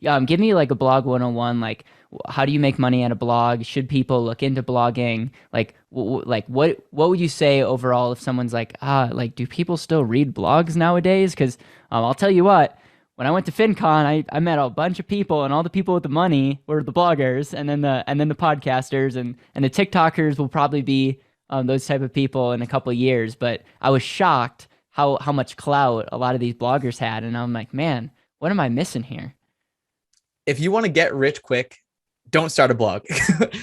Give me like a blog 101, like how do you make money at a blog? Should people look into blogging? Like what would you say overall if someone's like, like do people still read blogs nowadays? Because I'll tell you what, when I went to FinCon, I met a bunch of people, and all the people with the money were the bloggers, and then the podcasters and the TikTokers will probably be those type of people in a couple of years. But I was shocked how much clout a lot of these bloggers had, and I'm like, man, what am I missing here? If you want to get rich quick, don't start a blog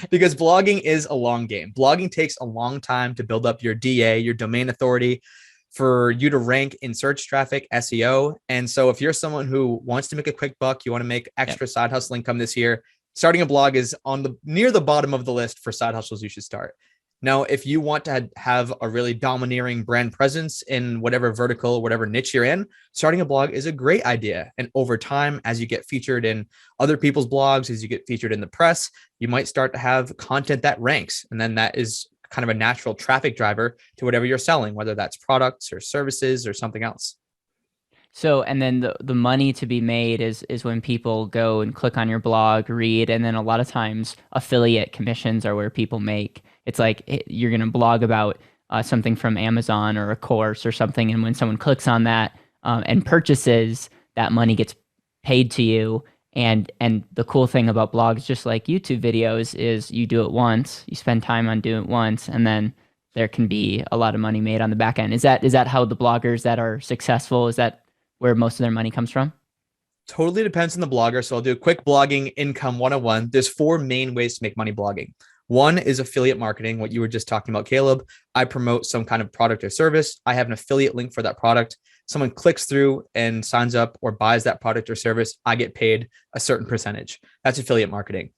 because blogging is a long game. Blogging takes a long time to build up your DA, your domain authority, for you to rank in search traffic, SEO. And so if you're someone who wants to make a quick buck, you want to make Yep. extra side hustle income this year, starting a blog is on the near the bottom of the list for side hustles you should start. Now, if you want to have a really domineering brand presence in whatever vertical, whatever niche you're in, starting a blog is a great idea. And over time, as you get featured in other people's blogs, as you get featured in the press, you might start to have content that ranks. And then that is kind of a natural traffic driver to whatever you're selling, whether that's products or services or something else. So, and then the money to be made is when people go and click on your blog, read, and then a lot of times affiliate commissions are where people make. It's like you're going to blog about something from Amazon or a course or something, and when someone clicks on that and purchases, that money gets paid to you. And the cool thing about blogs, just like YouTube videos, is you do it once, you spend time on doing it once, and then there can be a lot of money made on the back end. Is that how the bloggers that are successful, is that where most of their money comes from? Totally depends on the blogger. So I'll do a quick blogging income 101. There's four main ways to make money blogging. One is affiliate marketing, what you were just talking about, Caleb. I promote some kind of product or service. I have an affiliate link for that product. Someone clicks through and signs up or buys that product or service. I get paid a certain percentage. That's affiliate marketing.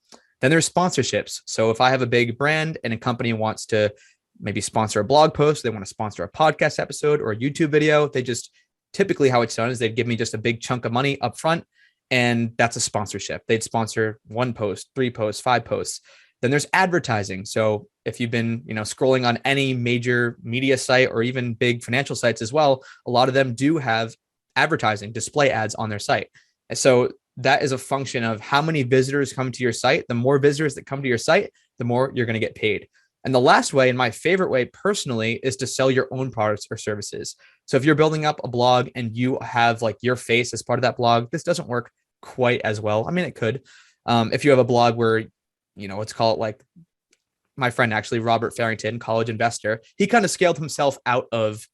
Then there's sponsorships. So if I have a big brand and a company wants to maybe sponsor a blog post, they want to sponsor a podcast episode or a YouTube video, they just typically how it's done is they'd give me just a big chunk of money up front, and that's a sponsorship. They'd sponsor one post, three posts, five posts. Then there's advertising. So if you've been, scrolling on any major media site or even big financial sites as well, a lot of them do have advertising, display ads on their site. And so that is a function of how many visitors come to your site. The more visitors that come to your site, the more you're going to get paid. And the last way, and my favorite way personally, is to sell your own products or services. So if you're building up a blog and you have like your face as part of that blog, this doesn't work quite as well. I mean, it could. If you have a blog where, let's call it like my friend, actually, Robert Farrington, college investor, he kind of scaled himself out of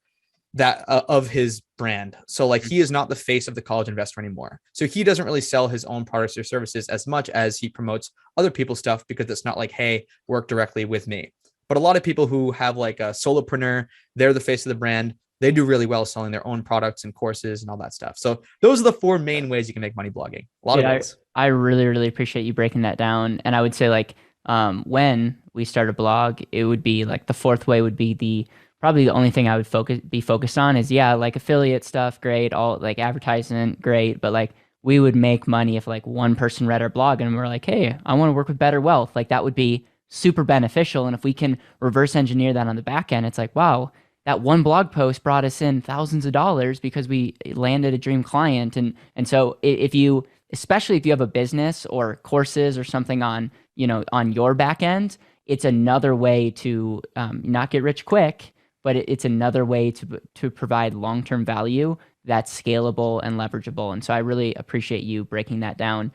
that, of his brand. So like he is not the face of the college investor anymore. So he doesn't really sell his own products or services as much as he promotes other people's stuff, because it's not like, hey, work directly with me. But a lot of people who have like a solopreneur, they're the face of the brand. They do really well selling their own products and courses and all that stuff. So those are the four main ways you can make money blogging. A lot Dude, of ways. I really, really appreciate you breaking that down. And I would say like when we start a blog, it would be like the fourth way would be probably the only thing I would be focused on is, yeah, like affiliate stuff, great, all like advertisement, great, but like we would make money if like one person read our blog and we're like, hey, I want to work with BetterWealth. Like that would be super beneficial. And if we can reverse engineer that on the back end, it's like, wow, that one blog post brought us in thousands of dollars because we landed a dream client. And so if you, especially if you have a business or courses or something on, on your back end, it's another way to not get rich quick, but it's another way to provide long-term value that's scalable and leverageable. And so I really appreciate you breaking that down.